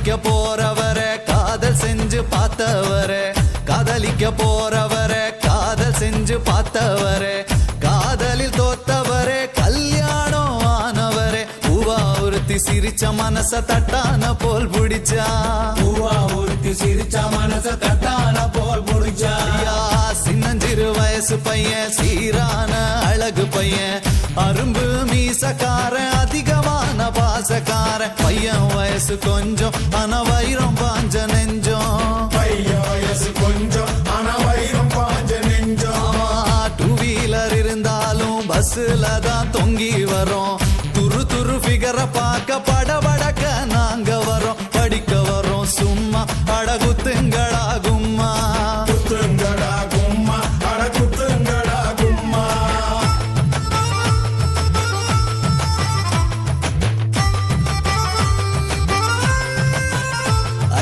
காதலிக்க போறவரை காதல் செஞ்சு பார்த்தவரே, காதலிக்க போறவரை காதல் செஞ்சு பார்த்தவரே, காதலில் தோத்தவரே கல்யாணம் ஆனவரே, பூவா ஒருத்தி சிரிச்ச மனச தட்டான போல் புடிச்சா, பூவா ஒருத்தி சிரிச்ச மனச தட்டான போல் புடிச்சா. சின்னஞ்சிறு வயசு பையன் சீரான அழகு பையன், அரும்பு மீசக்காரன் அதிகமான பாசக்காரன் பையன், வயசு கொஞ்சம் ஆனா வைரம் பாஞ்ச நெஞ்சம், பையன் வயசு கொஞ்சம் ஆனா வைரம் பாஞ்ச நெஞ்சம். டூ வீலர் இருந்தாலும் பஸ்ல தான் தொங்கி வரோம், துரு துரு ஃபிகரை பார்க்க படபடக்க நாங்க வரோம், படிக்க வரோம் சும்மா அடகுத்துங்களா கும்மா, குத்துங்கடா கும்மா, அட குத்துங்கடா கும்மா.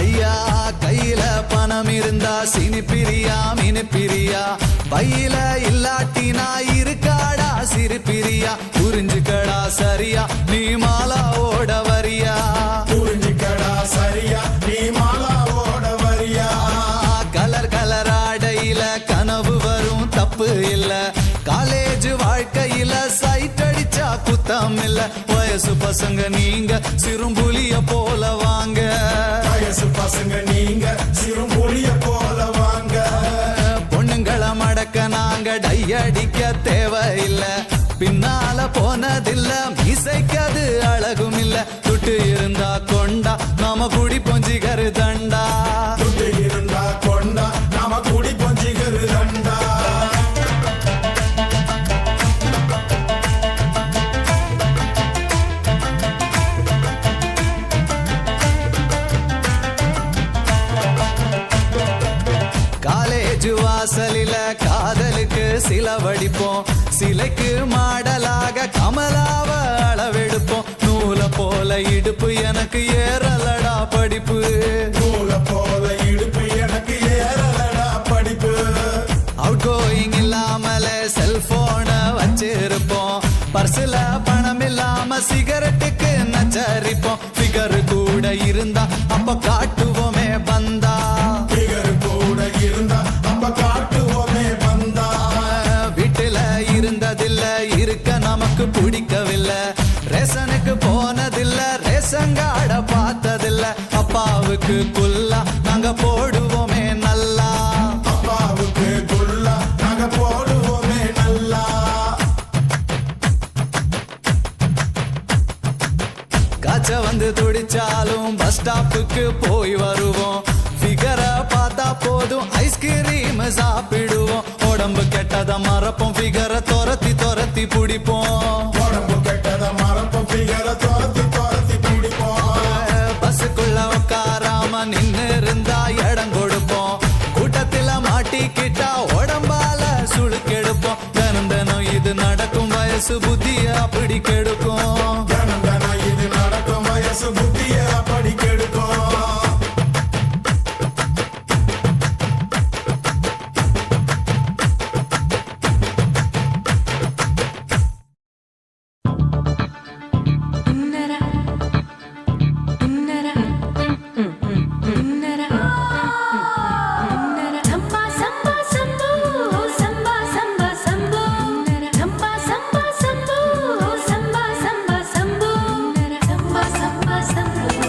ஐயா கையில பணம் இருந்தா சினிப்பிரியா மினிப்பிரியா, பையில இல்லாட்டினா இருக்காடா சிரிப்பிரியா, புரிஞ்சுக்கடா சரியா நீ மாலா ஓட வரியா, புரிஞ்சுக்கடா சரியா நீ மாலா ஓட வரியா. கலர் கலர் ஆடையில கனவு வரும் தப்பு இல்ல, காலேஜ் வாழ்க்கையில சைட் அடிச்சா குத்தம் இல்ல, வயசு பசங்க நீங்க சிறும்புலிய போல வாங்க, வயசு பசங்க நீங்க சிறுமொழிய போல வாங்க. பொண்ணுங்களை மடக்க நாங்க டையடிக்க தேவையில்ல, பின்னால போனதில்ல மீசைக்கது அழகும் இல்ல, துட்டு இருந்தா கொண்டா நாம குடி பொஞ்சிகரு தண்டா, துட்டு இருந்தா கொண்டா நாம குடி பொஞ்சிகரு தண்டா. காலேஜ் வாசலில காதலுக்கு சிலவடிப்போம், சிலைக்கு மாடலாக கமலாவ அளவெடுப்போம், நூலை போல இடுப்பு எனக்கு ஏறலடா படிப்பு, நூலை போல இடுப்பு எனக்கு ஏறலடா படிப்பு. அவுட் கோயிங் இல்லாமல செல்போன வச்சிருப்போம், பர்சுல பணம் இல்லாம சிகரெட்டுக்கு நச்சரிப்போம், ஃபிகர் கூட இருந்தா அப்ப காட்டுவோமே பந்தா, ஃபிகர் கூட இருந்தா அப்ப காட்டுவோமே பந்தா. வீட்டுல இருந்ததில்ல இருக்க நமக்கு பிடிக்கவில்லை, ரேஷனுக்கு போனதில்ல ரேஷங்காட பார்த்ததில்ல, அப்பாவுக்கு குல்லா நாங்க போடுவோமே நல்லா, அப்பாவுக்கு குல்லா நாங்க போடுவோமே நல்லா. காய்ச்ச வந்து துடிச்சாலும் பஸ் ஸ்டாப்புக்கு போய் வருவோம், ஃபிகரை பார்த்தா போதும் ஐஸ்கிரீம் சாப்பிடுவோம், உடம்பு கெட்டத மறப்போம் ஃபிகரை துரத்தி துரத்தி பிடிப்போம், உடம்பு கெட்டத மறப்போம் ஃபிகரை துரத்தி துரத்தி பிடிப்போம். பஸ்ஸுக்குள்ள உட்காராம நின்னு இருந்தா இடம் கொடுப்போம், கூட்டத்தில மாட்டிக்கிட்டா உடம்பால சுழுக்கெடுப்போம், தினம் தினம் இது நடக்கும் வயசு புத்திய அப்படி கெடுக்கும், தினம் தினம் இது நடக்கும் வயசு புத்திய அப்படி கெடுக்கும். Samba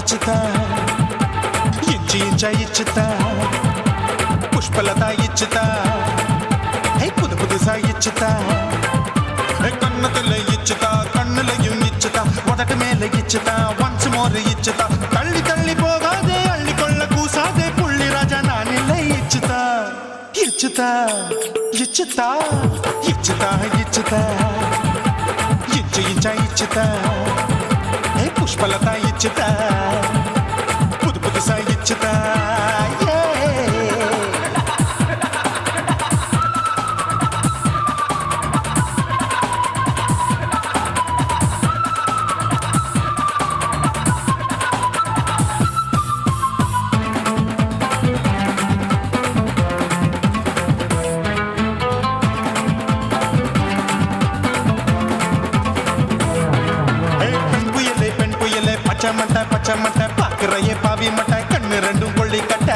ఇచ్చుతా ఇంచి ఇంచ ఇచ్చుతా పుష్పలత ఇచ్చుతా புது புதுசா இச்சுதா கண்ணத்துல இச்சுதா கண்ணுலையும் இச்சுதா உதட்டு மேல இச்சுதா ஒன்ஸ் மோர் இச்சுதா தள்ளி தள்ளி போகாதே அள்ளி கொள்ள கூசாதே புள்ளி ராஜா நான் இல்லை இச்சுதா இச்சுதா இச்சுதா இச்சுதா இச்சுதா இச்சு இச்சா இச்சுதா புஷ்பலதா இச்சுதா புது புதுசா இச்சுதா பச்சை மட்டை பாக்குறையே பாவி மட்டை கண்ணு ரெண்டும் கொள்ளி கட்ட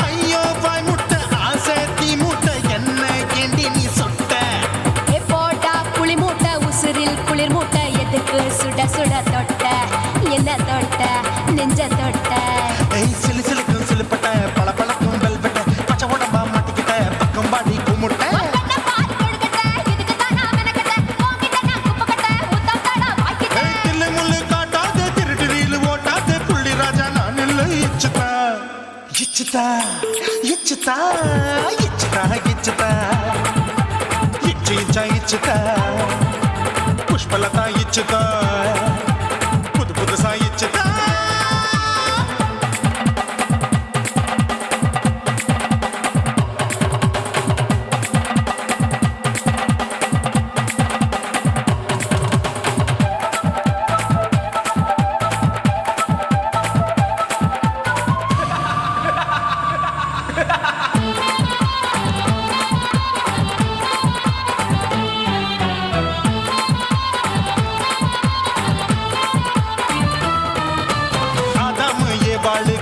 ஐயோ பாய் முட்டை ஆசை தீ மூட்டை என்ன கேண்டி நீ சொட்ட போட்டா புளி மூட்டை உசுரில் குளிர் மூட்டை எதுக்கு சுட சுட தொட்ட என்ன தொட்ட நெஞ்ச தொட்ட சிலு சிலுக்கும் சிலுப்பட்ட பல பழக்கும் வெல்வெட்ட பச்சை உடம்பா மாட்டிக்கிட்ட பக்கம் பாடி குமுட்ட இச்சுதா இச்சுதா இச்சுதா இச்சுதா இச்சு இச்சா இச்சுதா புஷ்பலதா இச்சுதா புது புதுசா இச்சுதா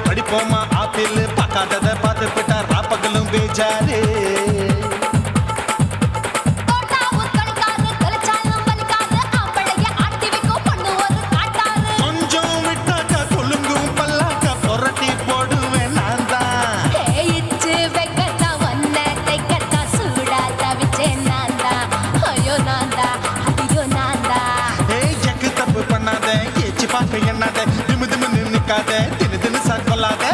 படிப்போமா ஆப்பிள் பார்க்காதத பார்த்து விட்டா ராப்பகலும் பேஜாரு கொஞ்சம் விட்டாக்க கொலுங்கும் பல்லாக்க புரட்டி போடுவேன் நான் தான் இச்சு வெக்கத்தா வந்த தைக்கத்தா சூடா தவிச்சேன் நான் தான் ஐயோ நான் தான் ஐயோ நான் தான் எக்கு தப்பு பண்ணாத ஏச்சு பார்க்க எண்ணாத திமு திமுன்னு நிக்காத தினு தினு சாக்கொள்ளாத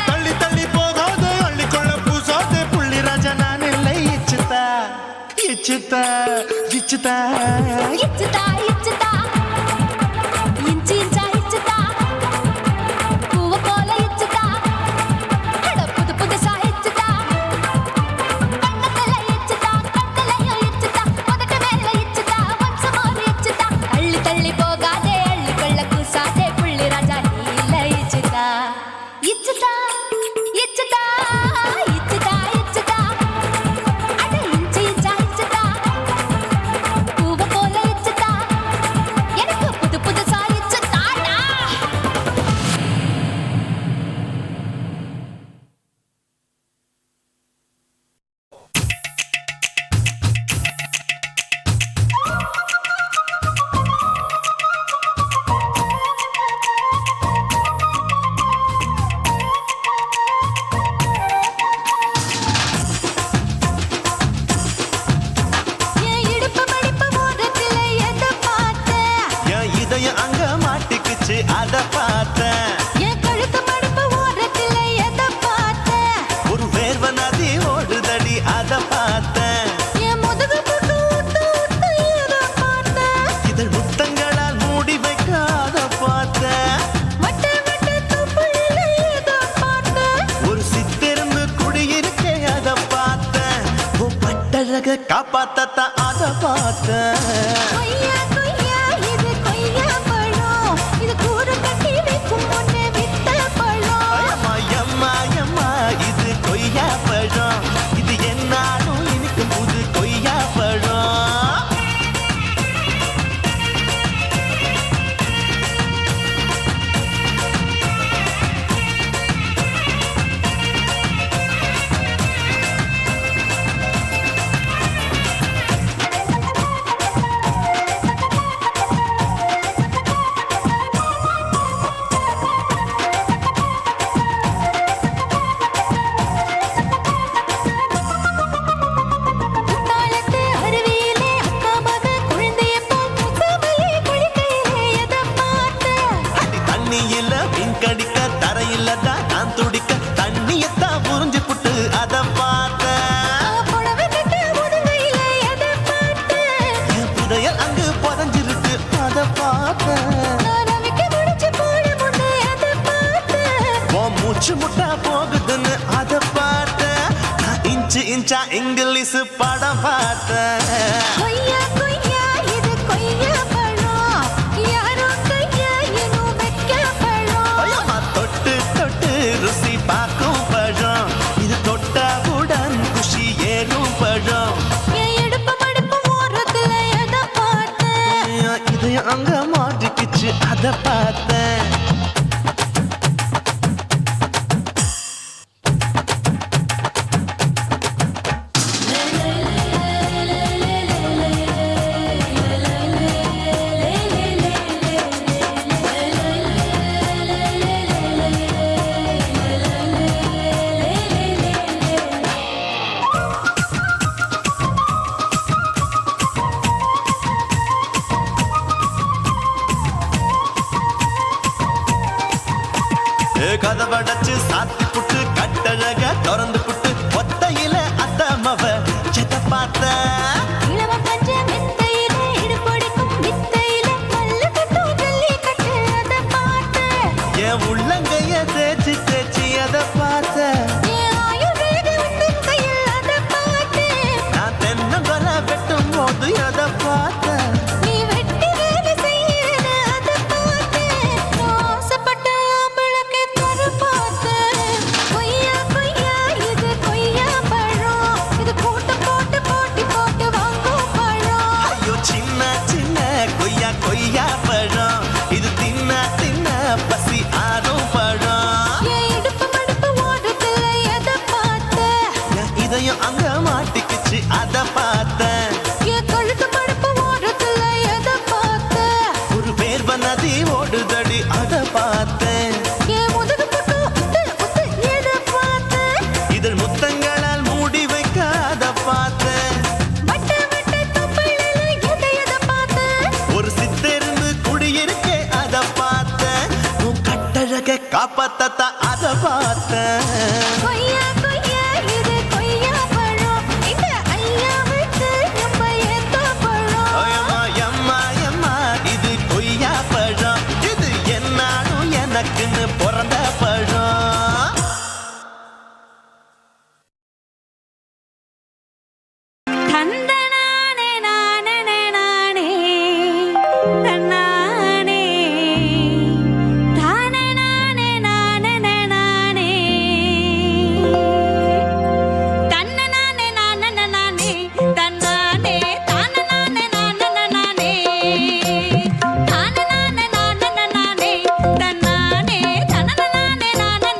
தள்ளி தள்ளி போகாத அள்ளி கொள்ள பூசாத புள்ளி ராஜா நான் இல்லை இச்சுதா இச்சுதா இச்சுதா இச்சுதா இச்சுதா இஞ்சி இஞ்சா இச்சுதா பூவ போல இச்சுதா அட புது புதுசா இச்சுதா கண்ணத்துல இச்சுதா கண்ணுலயும் இச்சுதா உதட்டு மேல இச்சுதா ஒன்ஸ் மோர் இச்சுதா தள்ளி தள்ளி போகாதே அள்ளி கொள்ள கூசாதே புள்ளி ராஜா நீ இல்ல இச்சுதா இச்சுதா இச்சுதா இச்சுதா இச்சுதா அட இஞ்சி இஞ்சா இச்சுதா பூவ போல இச்சுதா எனக்கு புது புதுசா இச்சுதாடா என் இடுப்பு மடிப்பு ஓரத்துல எதை பார்த்தேன் என் இதயம் அங்க மாட்டிக்குச்சு அத பார்த்தேன் என் கழுத்து மடிப்பு ஓரத்துல எதை பார்த்தேன் ஒரு வேர்வ நதி ஓடுதடி அத பார்த்தேன் என் முதுகு புட்டு ஊத்து ஊத்து எதை பார்த்தேன் இதழ் முத்தங்களால் மூடி வைக்க அத பார்த்தேன் வட்ட வட்ட தொப்புளில எதை பார்த்தேன் ஒரு சித்திருந்து குடியிருக்கே அத பார்த்தேன் உன் பட்டழக காப்பாத்தத்தான் அத பார்த்தேன் கொய்யா கொய்யா இது கொய்யா பழம் இது கூறு கட்டி வைக்கும் முன்னே வித்த பழம் அம்மா அம்மா அம்மா இது கொய்யா பழம் இது என்னாலும் இனிக்கும் புது கொய்யா பழம் மூச்சு முட்டா போகுதுன்னு அத பார்த்தேன். நான் இன்ச்சு இன்ச்சா இங்கிலீஷ் படம் பார்த்தேன். கொய்யா கொய்யா இது கொய்யா பழம் யாரோ கையா இன்னும் வைக்க பழம் ஐயம்மா, தொட்டு தொட்டு ருசி பார்க்கும் பழம். இது தொட்டாவுடன் குஷி ஏறும் பழம். என் இடுப்பு மடுப்பு ஓரத்துல எதை பார்த்தேன் இதயம் அங்க மாட்டிக்கிச்சு அத பார்த்தேன். கதவடைச்சு சாத்தி புட்டு கட்டழக திறந்து புட்டு ஒத்தையில அத்தமவ செத்த பார்த்த. இளவ பஞ்ச மெத்தையில இடுப்பொடிக்கும் வித்தையில மல்லு கட்டும் ஜல்லி கட்டு அதை பார்த்தேன் என் உள்ளங்கைய தேய்ச்சி தேய்ச்சி அத பார்த்த. என் ஆயுர்வேத உந்தன் கையில் அதை பார்த்தேன் நான் தென்னங்கொலை வெட்டும் போது அத பார்த்த. நீ வெட்டி வேலை செய்யறது அதை பார்த்தேன் நான் ஆசைப்பட்ட ஆம்பளுக்கு தர பார்த்தேன் கொய்யா கொய்யா இது கொய்யா பழம் இது கூட்ட போட்டு போட்டி போட்டு வாங்கும் பழம் ஐயோ சின்ன சின்ன கொய்யா கொய்யா பழம். இது தின்ன தின்ன பசி ஆறும் பழம். என் இடுப்பு மடுப்பு ஓரத்துல எதை பார்த்தேன் என் இதயம் அங்க மாட்டிக்கிச்சு அத பார்த்தேன். என் கழுத்து மடுப்பு ஓரத்துல எதை பார்த்தேன் ஒரு வேர்வ நதி ஓடுதடி அத பார்த்தேன். என் முதுகு பக்கம் உத்து உத்து எதை பார்த்தேன் இதழ் முத்தங்களால் மூடி வைக்க அத பார்த்தேன். வட்ட வட்ட தொப்பையில எதை பார்த்தேன் ஒரு சித்தெருந்து குடியிருக்கே அத பார்த்தேன். உன் கட்டழக காப்பாத்தத்த அத பார்த்தேன். கொய்யா கொய்யா இது கொய்யா பழம் இந்த ஐயாவுக்கு நம்ம ஏத்த பழம் ஐயம்மா, எம்மா, எம்மா, இது கொய்யா பழம். இது என்னாலும் எனக்குன்னு பிறந்த பழம். தந்தனானே நானே நானே தன்னானே தானே நானே நானே நானே தன்னனானே நானே நானே தன்னானே தானே நானே நானே நானே தானே நானே நானே நானே தன்னானே தனனானே நானே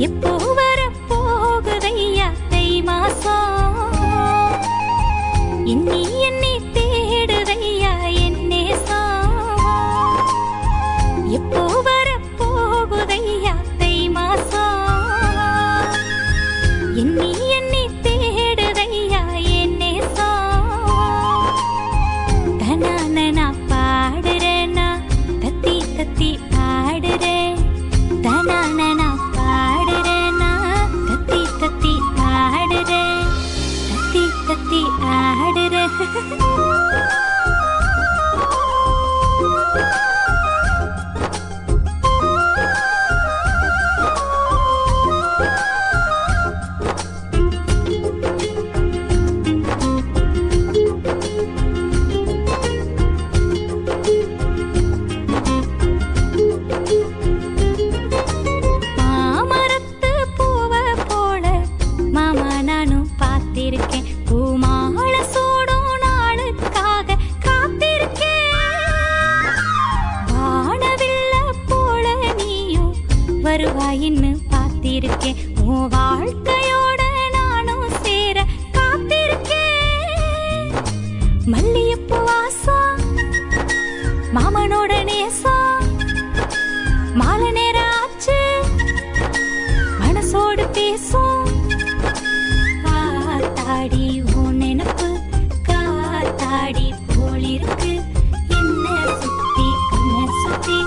எப்போ வரப்போகுதையா தை மாசம் எண்ணி எண்ணி தேடுதையா என் நேசம் எப்போ வரப்போகுதையா தை மாசம் எண்ணி எண்ணி தேடுதையா என் நேசம் தனானனா பாடுறேனா தத்தி தத்தி ஆடுறேன் தனானனா பாடுறேனா தத்தி தத்தி ஆடுறேன் தத்தி தத்தி ஆடுறேன் மாமரத்து பூவை போல மாமா நானும் பார்த்திருக்கேன் பூமால சூடும் நாளுக்காக காத்திருக்கேன் வானவில்ல போல நீயும் வருவாயின்னு பார்த்திருக்கேன் உன் வாழ்க்கையோட நானும் சேர காத்திருக்கேன் மல்லியப்பூ வாசம் மாமனோட நேசம் மாலை நேரம் ஆச்சு மனசோடு பேசும் காத்தாடி உன் நினப்பு காத்தாடி போலிருக்கு என்ன சுத்தி கண்ண சுத்தி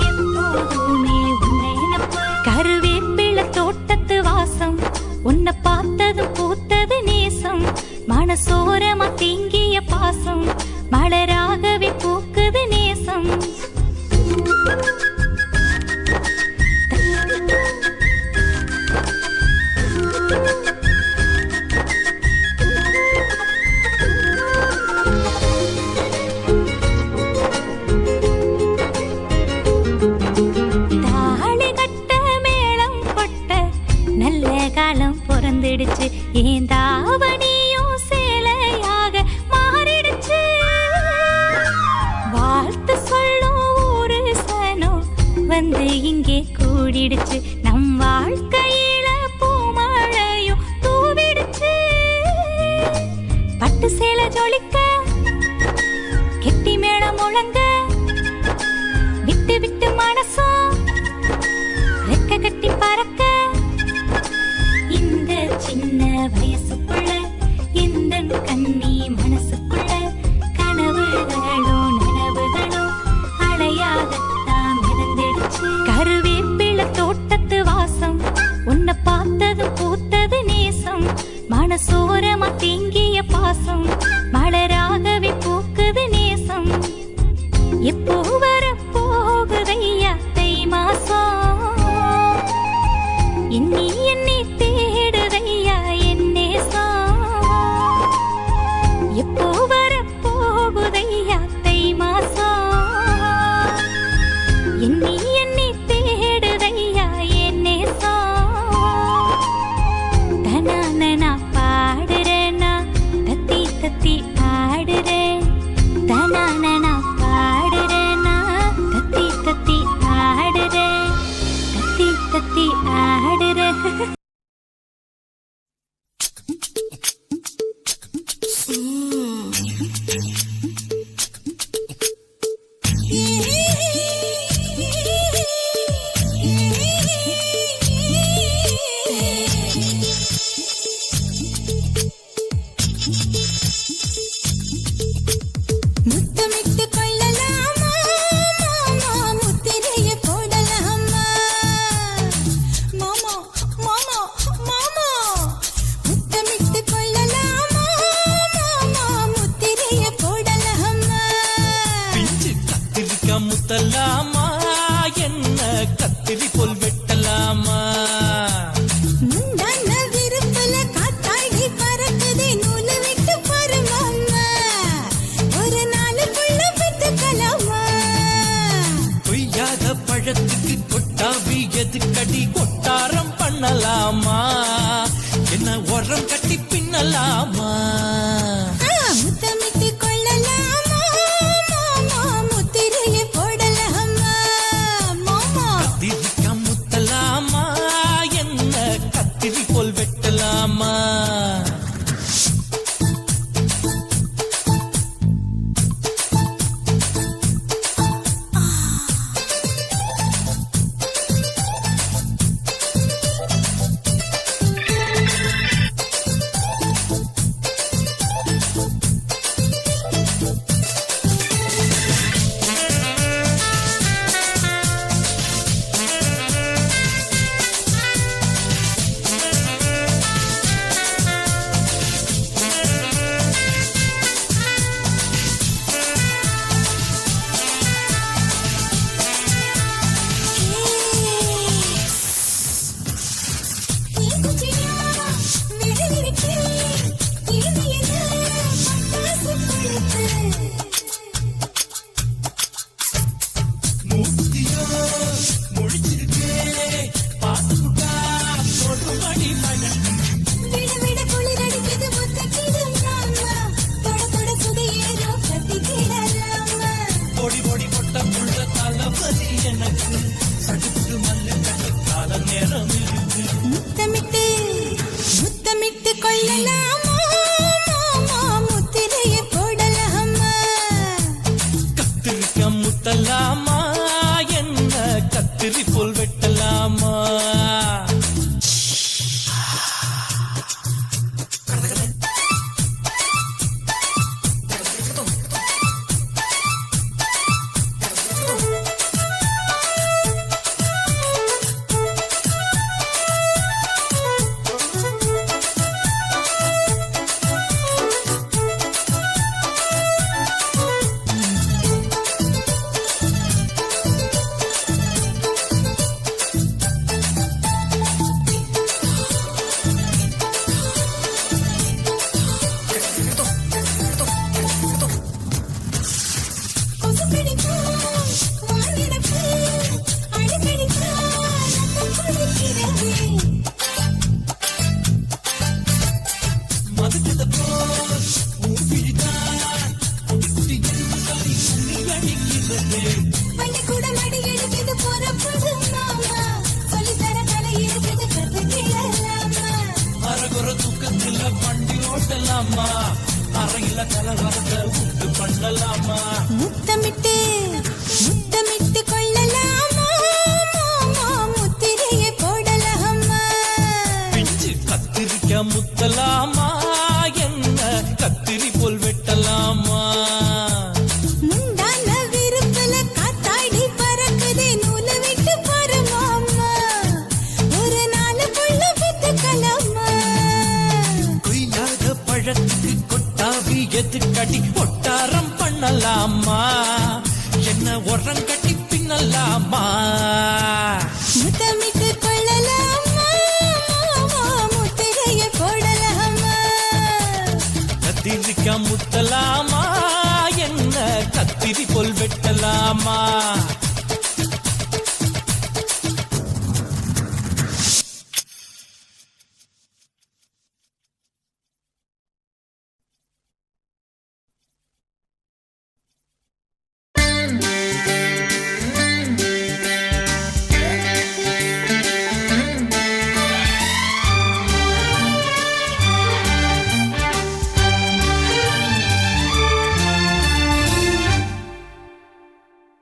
எப்போதுமே உன் நினப்பு கருவேப்பிலை தோட்டத்து வாசம் உன்னை பார்த்ததும் பூத்தது நேசம் மனசோரமா தேங்கிய பாசம் மலராகவே பூக்குது நேசம் தாலி கட்ட மேளம் கொட்ட நல்ல காலம் பிறந்துடுச்சு ஏன் தாவணியும் சேலையாக மாறிடுச்சு வாழ்த்து சொல்லும் ஊரு சனம் வந்து இங்கே கூடிடுச்சு நம் வாழ்க்கையில பூமழையும் தூவிடுச்சு பட்டு சேலை ஜொலிக்க கெட்டி மேளம் முழங்க விட்டு விட்டு மனசும் ரெக்க கட்டி பறக்க இந்த சின்ன வயசுக்குள்ள இந்த கண்ணி மனசுக்குள்ள கனவுகளும் நனவுகளும் அலையாகத்தான் மிதந்துடுச்சு கருவேப்பிலை தோட்டத்து வாசம் உன்னை பார்த்தது பூத்தது நேசம் மனசோரமா தேங்கிய பாசம் மலராகவே பூக்குது நேசம் எப்போ வரப்போகுதையா தை மாசம் எண்ணி எண்ணி தேடுதையா என் நேசம் எப்போ வரப்போகுதையா தை மாசம் எண்ணி எண்ணி தேடுதையா என் நேசம் தனானனா பாடுறேனா தத்தி தத்தி ஆடுறேன் தனானனா பாடுறேனா தத்தி தத்தி ஆடுறேன் தத்தி தத்தி ஆடுறேன் முத்தமிட்டு கொள்ளலாமா மாமா முத்திரையை போடலாமா மாமா மாமா மாமா முத்தமிட்டு கொள்ளலாமா மாமா முத்திரையை போடலாமா பிஞ்சு கத்திரிக்கா முத்தலாமா என்ன கத்திரி போல் வெட்டலாமா முந்தான விருப்பல காத்தாடி பறக்குதே நூலை விட்டு பாரு மாமா ஒரு நாளுக்குள்ள பெத்துக்கலாமா பொய்யாத பழத்துக்கு கொட்டாவி எதுக்கடி கொட்டாரம் பண்ணலாமா என்ன உரம் கட்டி பின்னலாமா முத்தமிட்டு கொள்ளலாமா மாமா முத்திரையை போடலாமா மாமா கத்திரிக்கா முத்தலாமா என்ன முத்தமிட்டு முத்தமிட்டு கொள்ளலாமா மாமா முத்திரையை போடலாமா கத்திரிக்க முத்தலாமா என்ன கத்திரி போல் வெட்டலாமா கொசு பிடிப்பா வானிடப்பு அடிக்கடிக்கா நம்ம குளிக்கிறவே மதுக்கத போல் ஊபிடிதான் அடிக்கிறது பள்ளிக்கூடம் அடி எடுக்குது போறப்படு மாமா சொல்லித்தர கலை இருக்குது கத்து கேளலாமா அரகுற தூக்கத்துல வண்டி ஓட்டலாமா அறையில கலவரத்தை உண்டு பண்ணலாமா முத்தமிட்டு முத்தமிட்டு கொள்ளலாமா மாமா முத்திரையை போடலாமா பிஞ்சு கத்திரிக்க முத்தலாமா என்ன கத்திரி போல் வெட்டலாமா முந்தான விருப்பல காத்தாடி பறக்குதே நூலை விட்டு பாரு மாமா ஒரு நாள் புள்ள வித்துக்கலாமா கொய்யாத பழத்துக்கு கொட்டாவி எதுக்கடி ஒட்டாரம் பண்ணலாமா என்ன உரம் கட்டி பின்னலாமா முத்தமிட்டு கொள்ளலாமா மாமா முத்திரையை போடலாமா கத்திரிக்க முத்தலாமா என்ன கத்திரி போல் வெட்டலாமா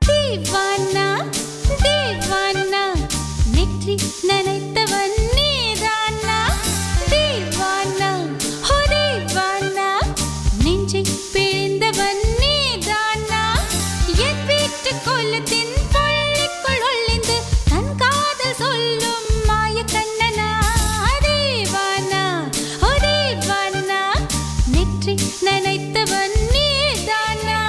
தேவானா தேவானா நெற்றி நனைத்தவன் நீதானா தேவானா ஹோ தேவானா நெஞ்சை பிழிந்தவன் நீதானா என் வீட்டு கொல்லத்தின் பள்ளிக்குள் ஒளிந்து தன் காதல் சொல்லும் மாய கண்ணனா தேவானா ஹோ தேவானா நெற்றி நனைத்தவன் நீதானா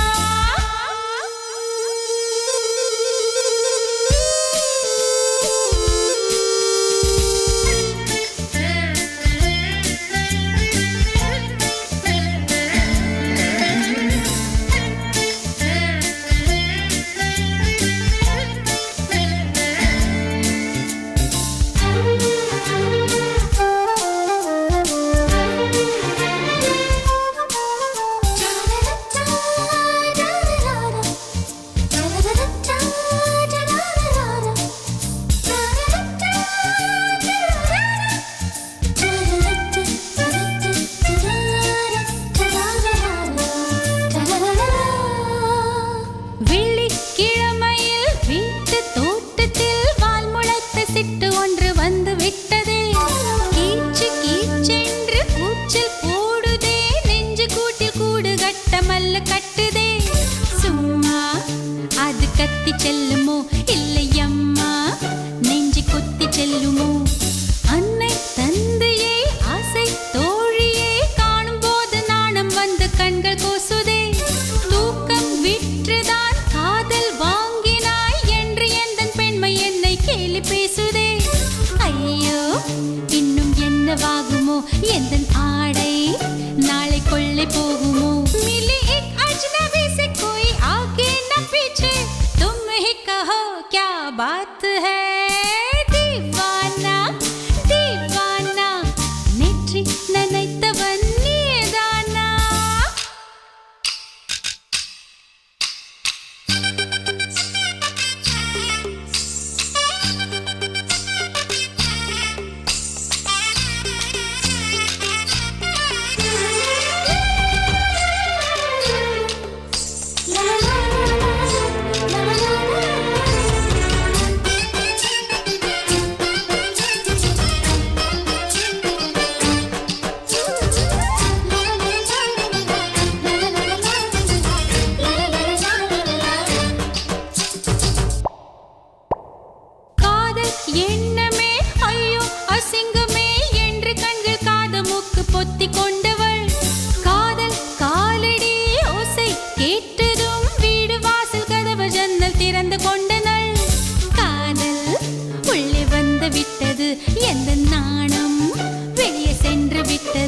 வெள்ளிக்கிழமையில் வீட்டு தோட்டத்தில் வால் முளைத்த சிட்டு ஒன்று வந்து விட்டதே கீச்சு கீச்சென்று கூச்சல் போடுதே நெஞ்சு கூட்டில் கூடு கட்ட மல்ல கட்டுதே சும்மா அது கத்தி செல்லுமோ இல்லையம்மா நெஞ்சு கொத்தி செல்லுமோ அன்னை தந்தையே ஆசை தோழியே காணும் போது நாணம் வந்து கண்கள் கோசுதே தூக்கம் விற்றுதான் காதல் வாங்கினாய் என்று எந்தன் பெண்மை என்னை கேலி பேசுதே ஐயோ இன்னும் என்னவாகுமோ எந்தன் ஆடை நாளை கொள்ளை போகுமோ मिली एक अजनबी से कोई आगे न पीछे तुम ही कहो क्या बात है दीवाना दीवाना नेற்றி நனைத்தவன் நீதானா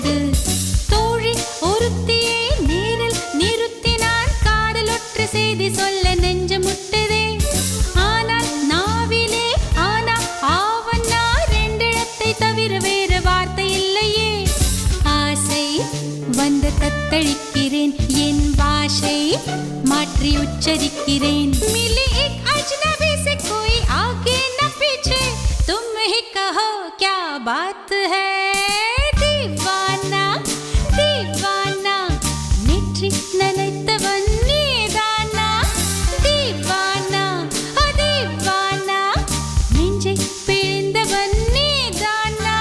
விட்டது தோழி ஒருத்தியை நேரில் நிறுத்தினான் காதலொற்று செய்தி சொல்ல நெஞ்சு முட்டதே ஆனால் நாவிலே ஆனா ஆவன்னா ரெண்டிடத்தை தவிர வேறு வார்த்தை இல்லையே ஆசை வந்து தத்தளிக்கிறேன் என் பாஷை மாற்றி உச்சரிக்கிறேன் मिली एक अजनबी से कोई आगे न पीछे तुम ही कहो क्या बात है दीवाना दीवाना नेற்றி நினைத்தவன் நீதானா दीवाना दीवाना நெஞ்சை பிழிந்தவன் நீதானா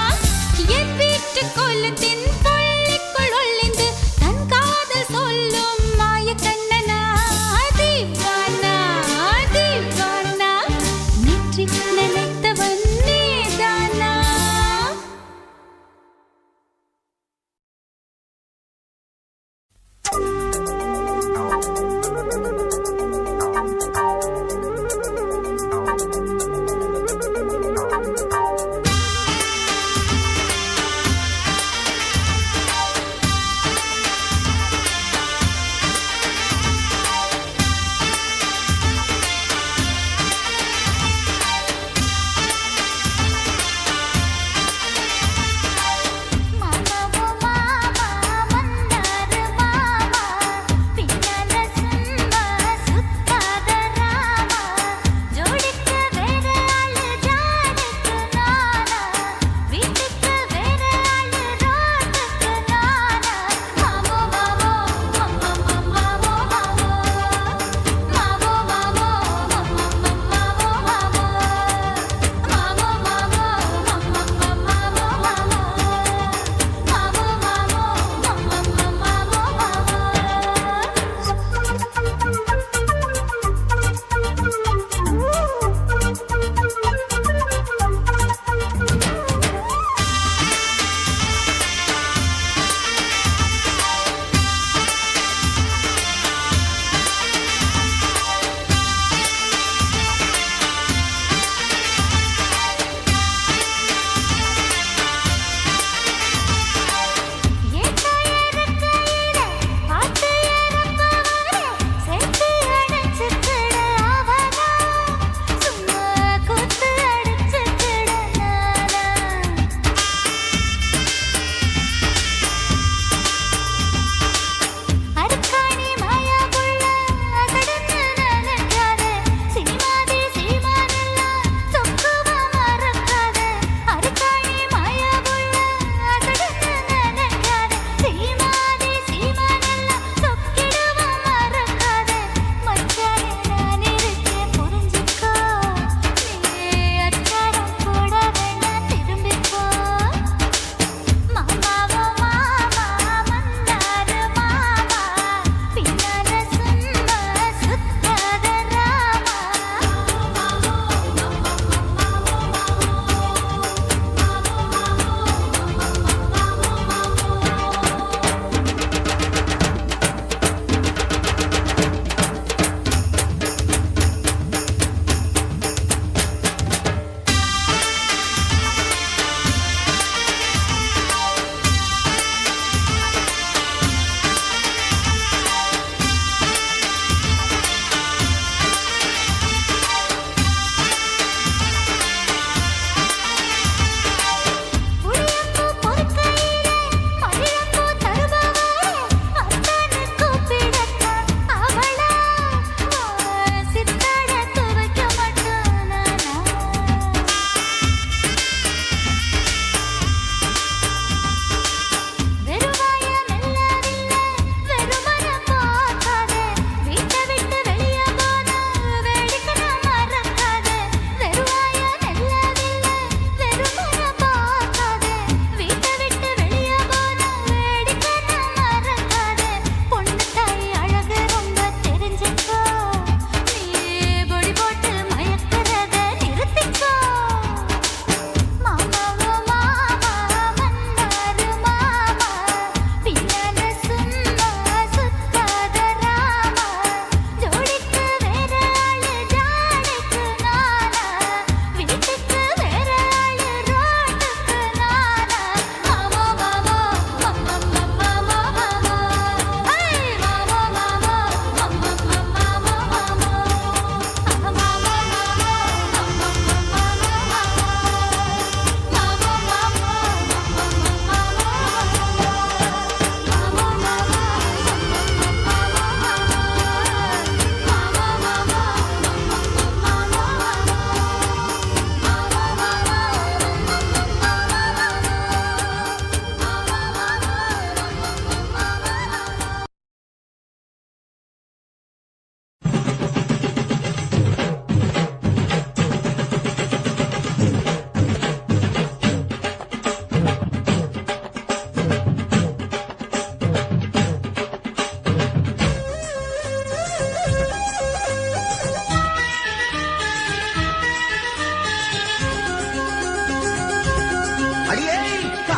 என் வீட்டு கொல்லத்தின் பள்ளிக்குள் ஒளிந்து தன் காதல் சொல்லும் மாய கண்ணனா दीवाना दीवाना நேற்றி நினைத்தவன் நீதானா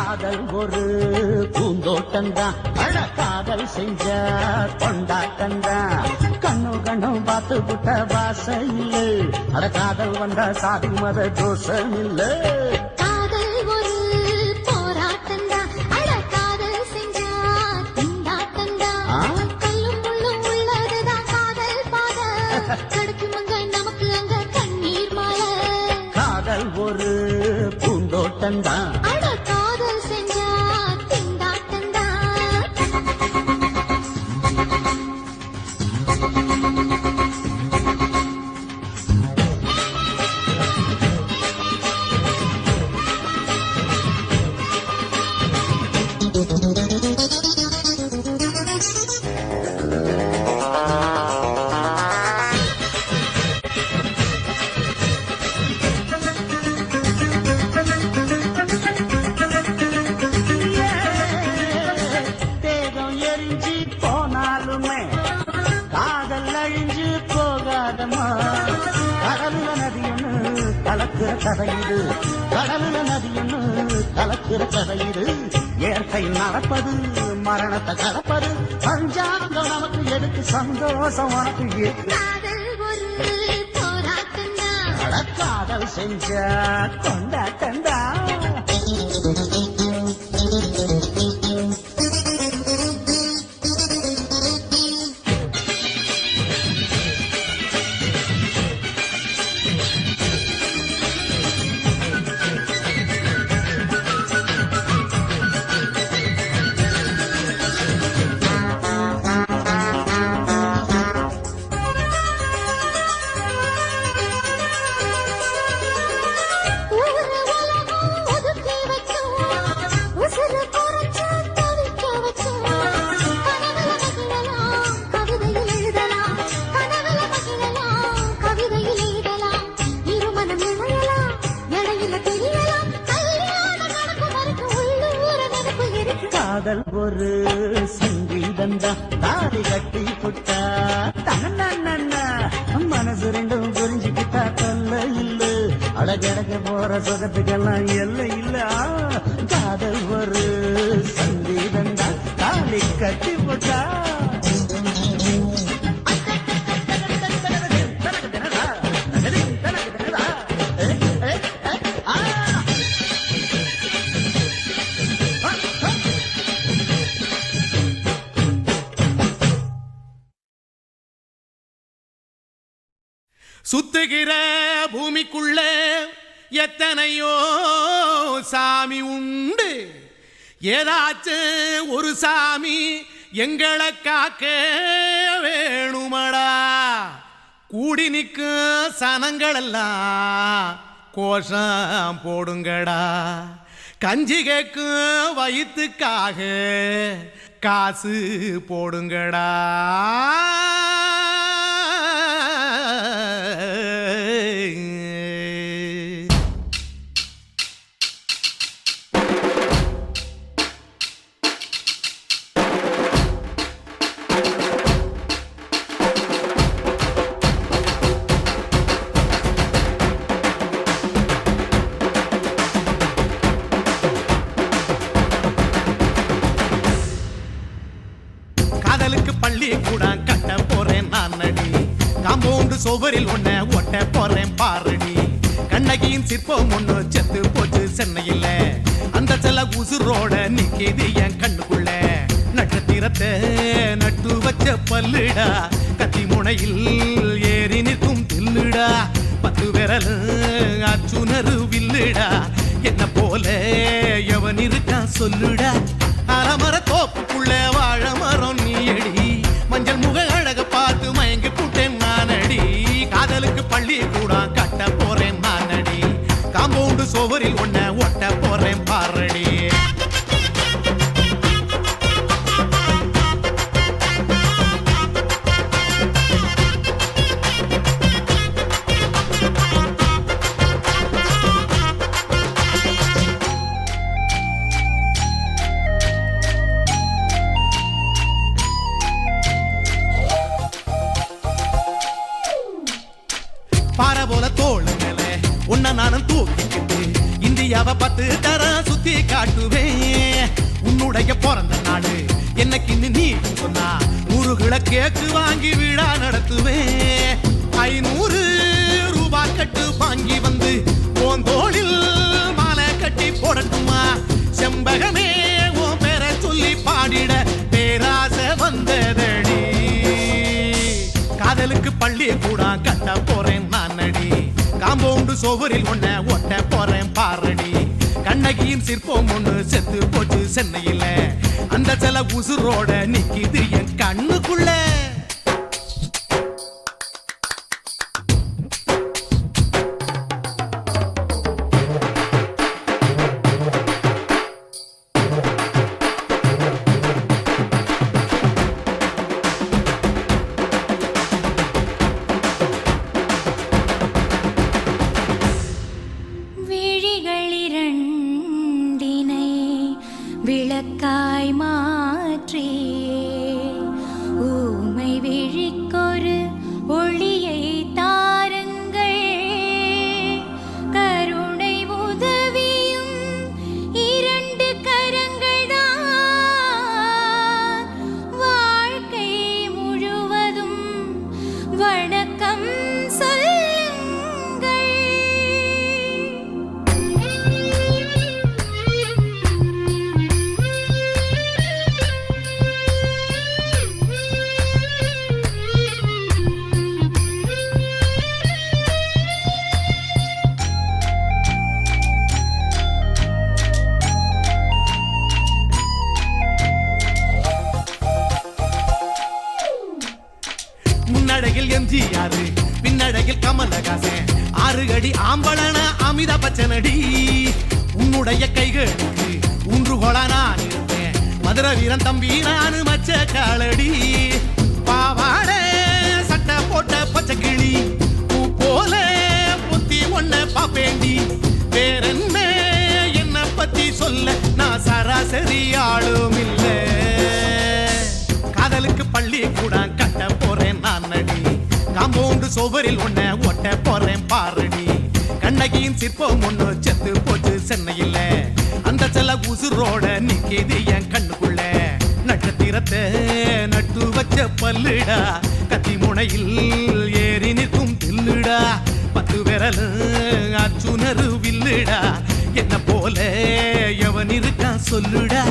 காதல் ஒரு பூந்தோட்டம்தான் அட காதல் செஞ்ச கொண்டாட்டம்தான் கண்ணு கண்ணும் பார்த்து விட்ட வாசம் இல்லை அட காதல் வந்தா சாதி மத தோஷம் இல்லை காதல் ஒரு போராட்டம்தான் அட காதல் செஞ்சா திண்டாட்டம்தான் கல்லும் முள்ளும் உள்ளதுதான் காதல் பாத கிடைக்கும் அங்க நமக்கு அங்க கண்ணீர் மாலை காதல் ஒரு பூந்தோட்டம்தான் அட காதல் செஞ்சா திண்டாட்டம்தான் தேகம் எரிஞ்சு போனாலுமே காதல் அழிஞ்சு போகாதமா கடலுல நதியொன்னு கலக்கிற கதையுது கடலுல நதியொன்னு கலக்கிற கதையுது இயற்கை நடப்பது மரணத்தை கலப்பது பஞ்சாங்கம் நமக்கு எதுக்கு சந்தோஷம் உனக்கு எதுக்கு காதல் ஒரு போராட்டம்தான் அட காதல் செஞ்ச கொண்டாட்டண்டா ஊரு உலகம் ஒதுக்கி வைக்கும் உசுறு குறைச்சு தவிக்க வச்சும் கனவுல மகிழலாம் கவிதையில் எழுதலாம் கனவுல மகிழலாம் கவிதையில் எழுதலாம் இருமனம் இணையலாம் இடையில தெரியலாம் கல்யாணம் நடக்கும் வரைக்கும் உள்ளூர நினைப்பு இருக்கு காதல் ஒரு சங்கீதந்தா தாலி கட்டி புட்டா தன்னா மனசு ரெண்டும் புரிஞ்சுக்கிட்டா தொல்ல இல்ல அழகழக போற சுகத்துக்கெல்லாம் எல்லை இல்ல காதல் ஒரு சங்கீதந்தா தாலி கட்டி புட்டா சுத்துகிற பூமிக்குள்ள எத்தனையோ சாமி உண்டு ஏதாச்சும் ஒரு சாமி எங்களை காக்க வேணுமடா கூடி நிற்கும் சனங்களெல்லாம் கோஷம் போடுங்கடா கஞ்சி கேக்கும் வயிற்றுக்காக காசு போடுங்கடா காதலுக்கு பள்ளி கூட கட்ட போறேன் நான் நடி காம்பவுண்டு சுவரில் ஒன்ன ஒட்ட போறேன் பாரடி கண்ணகியின் சிற்பம் ஒண்ணு செத்து போச்சு சென்னையில அந்த செல்ல உசுரோட நிக்கிது என் கண்ணுக்குள்ள நட்சத்திரத்தை நட்டு வச்ச பல்லுடா கத்தி முனையில் ஏறி நிற்கும் தில்லுடா 10 விரல் அச்சுணரு வில்லுடா என்ன போல எவன் இருக்கான் சொல்லுடா அலமர தோப்புக்குள்ள வாழ மரம் நீயடி மஞ்சள் முக அழக பார்த்து மயங்கி புட்டேன் நானடி காதலுக்கு பள்ளி கூட கட்ட போறேன் நானடி காம்பவுண்டு சுவரில் ஒன்ன ஒட்ட போறேன் பாரடி பாறை போல தோளு மேல உன்ன நானும் தூக்கிக்கிட்டு இந்தியாவை 10 தரம் சுத்தி காட்டுவேன் என்னுடைய பிறந்த நாடு என்னைக்குன்னு நீ சொன்னா 100 கிலோ கேக்கு வாங்கி விழா நடத்துவேன் 500 ரூபாய் கட்டு வாங்கி வந்து போந்தோளில் மாலை கட்டி போடட்டுமா செம்பகமே உன் பேரை சொல்லி பாடிட பேராசை வந்ததடி காதலுக்கு பள்ளி கூட கட்ட போறேன் நானடி காம்பவுண்டு சோவரில் ஒன்ன ஒட்ட போறேன் பாரடி கண்ணகியின் சிற்பம் ஒண்ணு செத்து போச்சு சென்னையில அந்த சில உசுரோட நிக்கிது என் கண்ணுக்குள்ள விழிகளிரண்டினை விளக்காய் மாற்றியே ஊமை விழிக்கொரு ஒளியை தாருங்கள் கருணை உதவியும் 2 கரங்கள்தான் வாழ்க்கை முழுவதும் வணக்கம் முன்னடையில் எம்ஜிஆர் பின்னடையில் கமலஹாசன் 6 அடி ஆம்பளன அமிதாப் பச்சனடி உன்னுடைய கைகளுக்கு ஊன்றுகோல நான் இருப்பேன் மதுரை வீரன் தம்பி நான் மச்ச காலடி பாவாட சட்டை போட்ட பச்சை கிளி பூ போல புத்தி ஒன்ன பாப்பேண்டி வேறென்ன என்ன பத்தி சொல்ல நான் சராசரி ஆளும் இல்ல காதலுக்கு பள்ளி கூட கட்ட போறேன் நானடி காம்பவுண்டு சோவரில் ஒன்ன ஒட்ட போறேன் பாரடி கண்ணகியின் சிற்பம் ஒண்ணு செத்து போச்சு சென்னையில அந்த சில உசுரோட நிக்கிது என் கண்ணுக்குள்ள நட்சத்திரத்தை நட்டு வச்ச பல்லுடா கத்தி முனையில் ஏறி நிற்கும் தில்லுடா 10 விரல் அச்சுணரு வில்லுடா என்ன போல எவன் இருக்கான் சொல்லுடா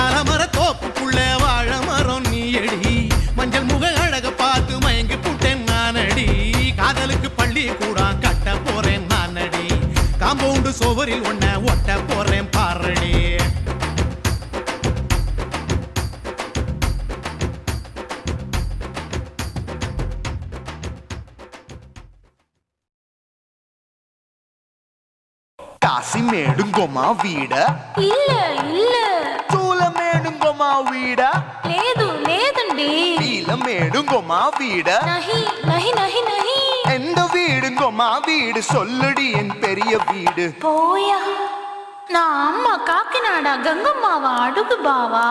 அலமர தோப்புக்குள்ள வாழ மரம் நீயடி மஞ்சள் முக அழக பார்த்து மயங்கி புட்டேன் நானடி காதலுக்கு பள்ளி கூட கட்ட போறேன் நானடி காம்பவுண்டு சோவரில் ஒன்ன ஒட்ட போறேன் பாரடி కాసిమేడుంగోమా వీడ இல்ல இல்ல చూలమేడుంగోమా వీడ లేదు లేదండి నీలమేడుంగోమా వీడ நஹி நஹி நஹி நஹி எந்த வீடுங்கோமா வீடு சொல்லுடி என் பெரிய வீடு போயா நான் அம்மா காக்கிநாடா கங்கம்மாவா அடுகு பாவா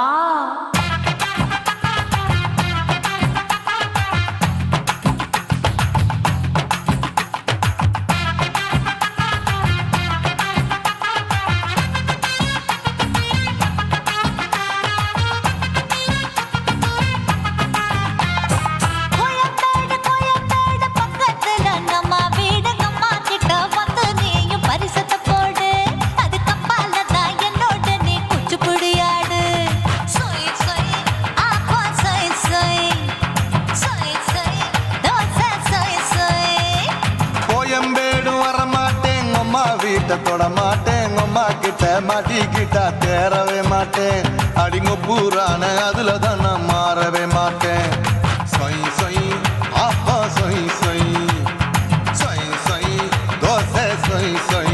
தொட மாட்டேன் அம்மா கிட்ட மாட்டிக்கிட்டா தேரவே மாட்டேன் அடிங்க பூரான அதுல தான் நான் மாறவே மாட்டேன் சொய் சொய் ஆப்பா சொய் சொய் சொய் சொய் தோசை சொய் சொய்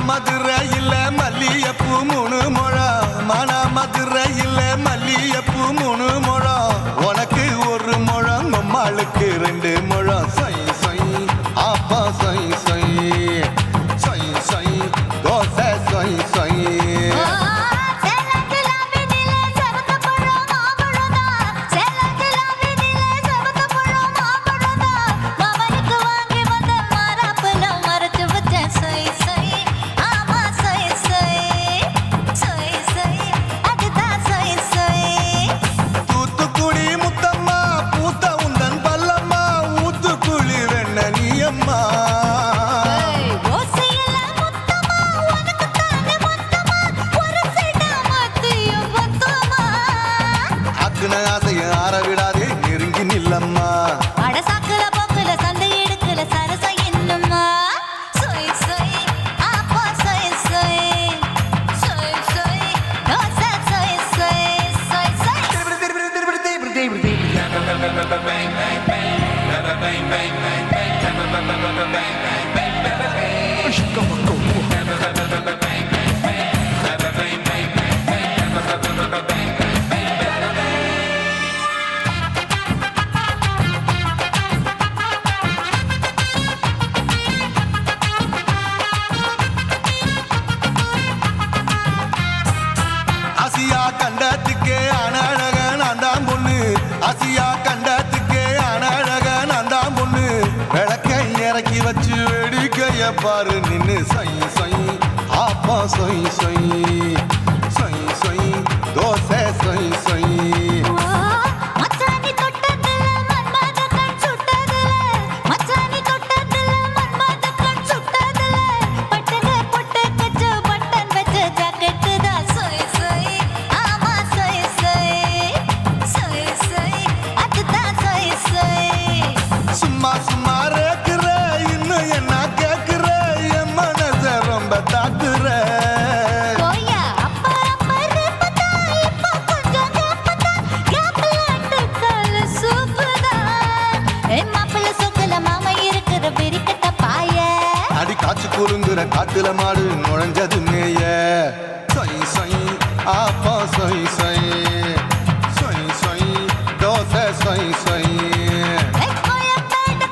மதுரையில் ஏய், ஓசையெல்லாம் மொத்தமா, உனக்குத்தானே மொத்தமா, ஒரு சைடா மாத்தியும் மொத்தமா. அக்குன ஆசைய ஆற விடாதே நெருங்கி நில்லம்மா. அட சாக்குல போக்குல சண்டை எடுக்கல சரசம் என்னம்மா. சொய் சொய், ஆப்பா சொய் சொய். சொய் சொய், தோசை சொய் சொய், சொய் சொய். ஆசியா கண்டத்துக்கே அனழக நான் தான் பொண்ணு. ஆசியா கண்டத்துக்கே அனழக நான் தான் பொண்ணு. விளக்கை இறக்கி வச்சு வேடிக்கைய பாரு நின்னு. சொய் சொய் ஆப்பா சொய் சொய். சொய் சொய் தோசை சொய் சொய். மச்சானி தொட்டதுல மன்மத கண் சுட்டதுல. மச்சானி தொட்டதுல மன்மத கண் சுட்டதுல. பட்டன பொட்ட கச்சு பட்டன் வச்ச ஜாக்கெட்டு தான். சொய் சொய், ஆமா சொய் சொய். சொய் சொய், அதுதான் சொய் சொய். சும்மா சும்மா ரேக்குற இன்னும் என்ன கேக்குற. என் மனச ரொம்ப தாக்குற. போயா அப்பா அப்பா ரேப்பதா. இப்போ கொஞ்சம் கேப்பதா. கேப்ல அட்டுக்கால சூப்புதா. மாப்பிள்ள சொக்கல மாமா இருக்கிற பெரிக்கட்ட பாய. அடி காய்ச்சி குறுங்குற காட்டுல மாடு நுழைஞ்சது மேய. சொய் சொய் ஆப்பா சொய் சொய். சொய் சொய் தோசை சொய் சொய்.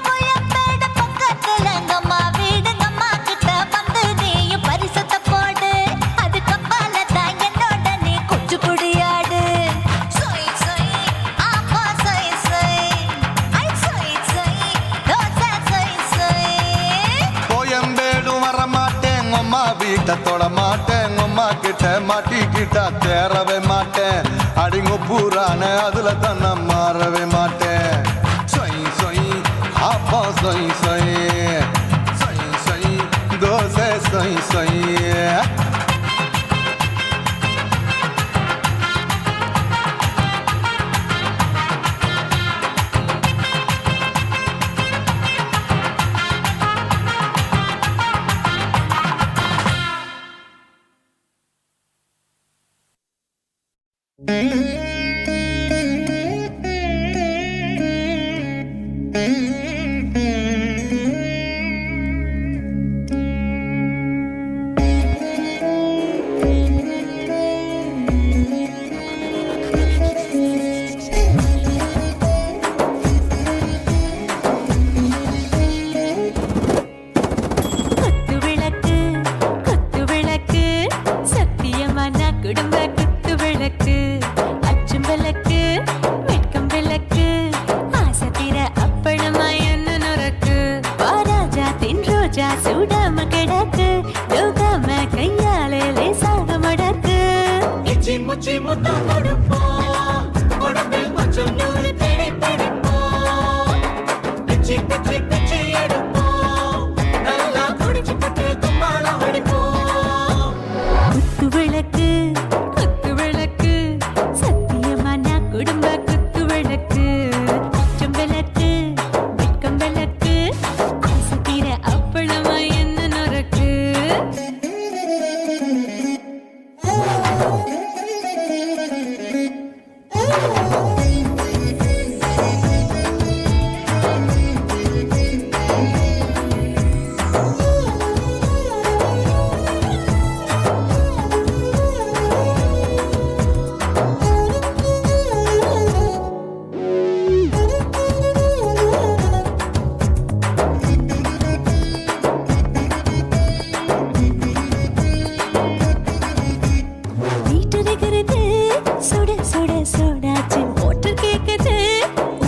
கோயம்பேடு பக்கத்துல எங்கம்மா வீடு. எங்கம்மா கிட்ட வந்து நீயும் பரிசத்தை போடு. அதுக்கப்பால தான் என்னோட நீ குச்சி புடியாடு. சொய் சொய், ஆப்பா சொய் சொய். ஐ சொய் சொய், தோசை சொய் சொய். கோயம்பேடும் வர மாட்டேன் அம்மா வீட்டை தொட மாட்டேன். அம்மா கிட்ட மாட்டிக்கிட்டா தேரவே மாட்டேன். அடிங்க பூரான அதுல தான் நான் மாறவே மாட்டேன். சொய் சொய் ஆப்பா சொய் சொய். சொய் சொய் தோசை சொய் சொய். குத்து விளக்கு குத்து விளக்கு சத்தியமான குடும்ப குத்து விளக்கு. அச்சும் விளக்கு வெட்கம் விளக்கு. ஆசை தீர அப்பளமா என்ன நுறக்கு. வாராஜா தின் ரோஜா சூடாம கிடக்கு. யோகாம கையாலே லேசாக மடக்கு. இச்சி முச்சி முத்தம் கொடுப்போம். உடம்பில் மச்சம் நூறு தேடி பிடிப்போம். பிச்சி பிச்சி பிச்சி எடுப்போம். நல்லா குடிச்சு பட்டு கும்மாளம் அடிப்போம். குத்து விளக்கு குத்து விளக்கு சத்தியமான குடும்ப குத்து விளக்கு. அச்சம் விளக்கு வெட்கம் விளக்கு. ஆசை தீர அப்பளமா என்ன நுறக்கு. வீட்டருகிறது சுட சுட சோடாச்சு. மோட்டர் கேக்குது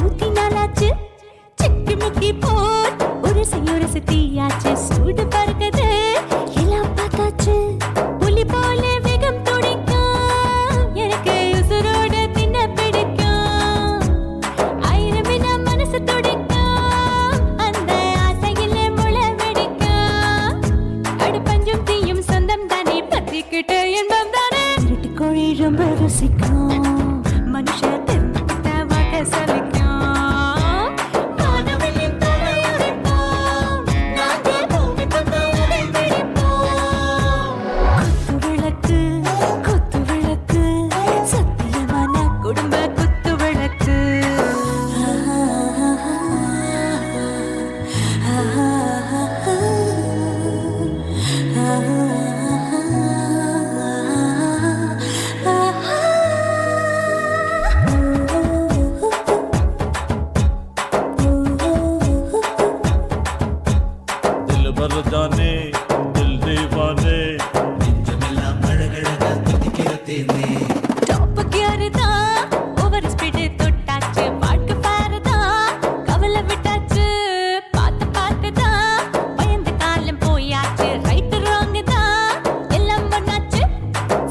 ஊத்தினாலாச்சு. சிக்கி முக்கி போர் உரசி தீயாச்சு. சூடு பறக்குது எல்லாம் பார்த்தாச்சு. புலி போல வேகம் துடிக்கும். எனக்கு உசுரோட தின்ன பிடிக்கும். ஆயிரம் மனசு துடிக்கும். அந்த ஆசையிலே முளை ரசிக்கும் மனுஷ திருத்த வகை சலிக்கும் வானவெளியின் தலையுடைப்போம் நாங்கள் பூமி பந்தலை வெடிப்போம் குத்து விளக்கு சத்தியமான குடும்ப குத்து விளக்கு दिल भर जाने दिल दीवाने டாப் கியர் தான் ஓவர் ஸ்பீடு தொட்டாச்சு பாட்டு பாரு தான் கவலை விட்டாச்சு பார்த்து தான் பயந்து காலம் போயாச்சு ரைட் ராங் தான் எல்லாம் பண்ணாச்சு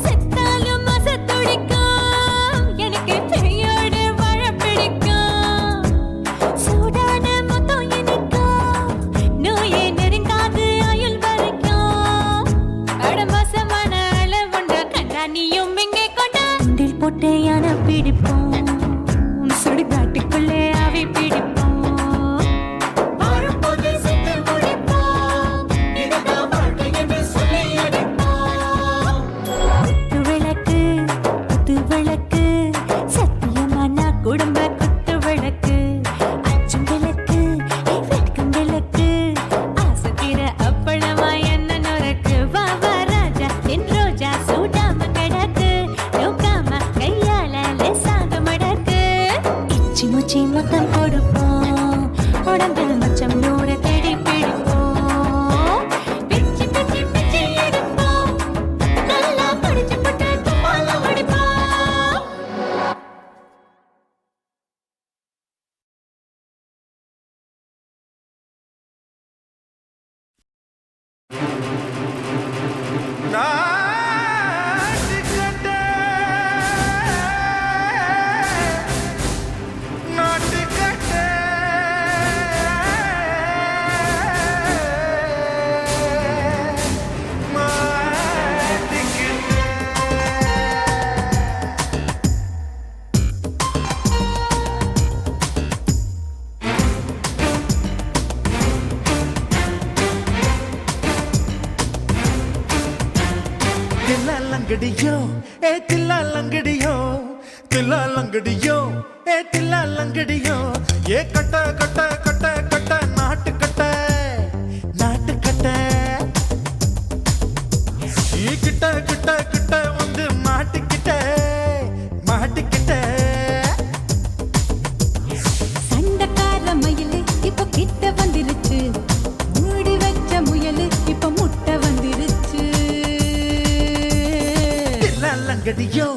செத்தாலும் மச துடிக்கும் எனக்கு பெரியோட வாழ பிடிக்கும் சூடான மொத்தம் இனிக்கும் நோயே நெருங்காது ஆயுள் வரைக்கும் அடமசமான அளவுண்ட கண்டா நீயும் இங்கே கொண்டா உண்டில் போட்டு யானை பிடிப்போம் சுடுகாட்டுக்குள்ளே அவை பிடிப்போம் வாழும்போது செத்து முடிப்போம் இதுதான் வாழ்க்கை என்று சொல்லி அடிப்போம் குத்து விளக்கு சத்தியமான குடும்ப குத்து விளக்கு அச்சும் விளக்கு வெட்கம் விளக்கு ஆசத்திர அப்பளமா என்ன நொறுக்கு வா வா ராஜா என் ரோஜா சூடாம கிடக்கு நோக்காம கையால லேசாக மடக்கு இச்சி முச்சி மொத்தம் கொடுப்போம் உடம்பில் மச்சம் நூற தேடி பிடிப்போம் பிச்சி பிச்சி பிச்சி எடுப்போம் நல்லா படிச்சு போட்டு துப்பால வடிப்போம் நாட்டுக்கட்டை, நாட்டுக்கட்டை, தில்லாலங்கடியோ ஏ தில்லாலங்கடியோ தில்லாலங்கடியோ ஏ தில்லாலங்கடியோ ஏ கட்ட கட்ட கட்ட கட்ட நாட்டு கட்ட நாட்டு கட்ட ஈ கிட்ட கிட்ட கிட்ட வந்து மாட்டிக்கிட்ட மாட்டிக்கிட்ட சண்டக்கார மயிலு இப்ப கிட்ட வந்துருச்சு மூடி வச்ச முயலு இப்ப முட்டை வந்துருச்சு தில்லாலங்கடியோ